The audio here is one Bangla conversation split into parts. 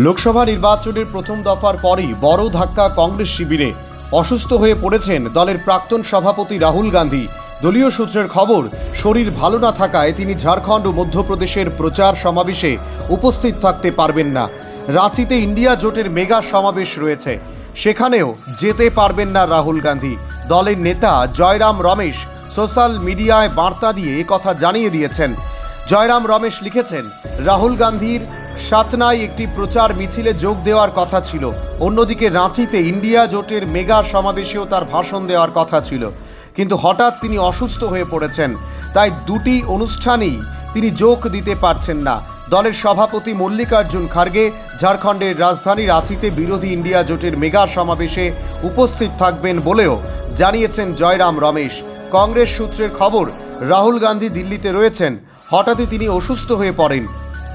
লোকসভা নির্বাচনের প্রথম দফার পরই বড় ধাক্কা কংগ্রেস শিবিরে। অসুস্থ হয়ে পড়েছেন দলের প্রাক্তন সভাপতি রাহুল গান্ধী। দলীয় সূত্রের খবর, শরীর ভালো না থাকায় তিনি ঝাড়খণ্ড ও মধ্যপ্রদেশের প্রচার সমাবেশে উপস্থিত থাকতে পারবেন না। রাঁচিতে ইন্ডিয়া জোটের মেগা সমাবেশ রয়েছে, সেখানেও যেতে পারবেন না রাহুল গান্ধী। দলের নেতা জয়রাম রমেশ সোশ্যাল মিডিয়ায় বার্তা দিয়ে একথা জানিয়ে দিয়েছেন। জয়রাম রমেশ লিখেছেন, রাহুল গান্ধীর সাতনায় একটি প্রচার মিছিলে যোগ দেওয়ার কথা ছিল, অন্যদিকে রাঁচিতে ইন্ডিয়া জোটের মেগা সমাবেশেও তার ভাষণ দেওয়ার কথা ছিল, কিন্তু হঠাৎ তিনি অসুস্থ হয়ে পড়েছেন, তাই দুটি অনুষ্ঠানেই তিনি যোগ দিতে পারছেন না। দলের সভাপতি মল্লিকার্জুন খার্গে ঝাড়খণ্ডের রাজধানী রাঁচিতে বিরোধী ইন্ডিয়া জোটের মেগা সমাবেশে উপস্থিত থাকবেন বলেও জানিয়েছেন জয়রাম রমেশ। কংগ্রেস সূত্রের খবর, রাহুল গান্ধী দিল্লিতে রয়েছেন, হঠাৎই তিনি অসুস্থ হয়ে পড়েন,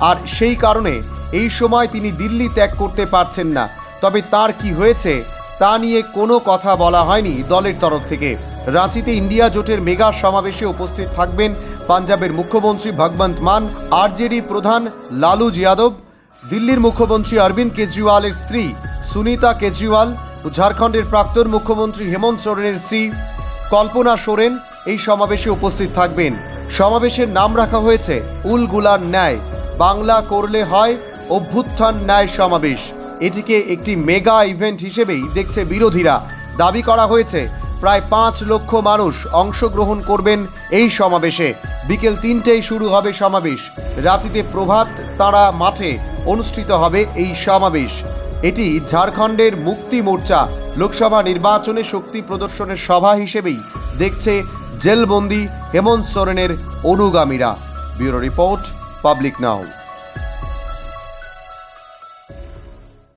আর সেই কারণে এই সময় তিনি দিল্লি ত্যাগ করতে পারছেন না। তবে তার কি হয়েছে তা নিয়ে কোনো কথা বলা হয়নি দলের তরফ থেকে। রাঁচিতে ইন্ডিয়া জোটের মেগা সমাবেশে উপস্থিত থাকবেন পাঞ্জাবের মুখ্যমন্ত্রী ভগবন্ত মান, আরজেডি প্রধান লালু যাদব, দিল্লির মুখ্যমন্ত্রী অরবিন্দ কেজরিওয়ালের স্ত্রী সুনীতা কেজরিওয়াল ও ঝাড়খণ্ডের প্রাক্তন মুখ্যমন্ত্রী হেমন্ত সোরেনের স্ত্রী কল্পনা সোরেন এই সমাবেশে উপস্থিত থাকবেন। সমাবেশের নাম রাখা হয়েছে উলগুলার ন্যায়, বাংলা করলে হয় অভ্যুত্থান ন্যায় সমাবেশ। এটিকে একটি মেগা ইভেন্ট হিসেবেই দেখছে বিরোধীরা। দাবি করা হয়েছে প্রায় 5 লক্ষ মানুষ অংশগ্রহণ করবেন এই সমাবেশে। বিকেল 3টেয় শুরু হবে সমাবেশ। রাঁচিতে প্রভাত তারা মাঠে অনুষ্ঠিত হবে এই সমাবেশ। এটি ঝাড়খণ্ডের মুক্তি মোর্চা লোকসভা নির্বাচনে শক্তি প্রদর্শনের সভা হিসেবেই দেখছে জেলবন্দি হেমন্ত সোরেনের অনুগামীরা। ব্যুরো রিপোর্ট, পাবলিক নাও।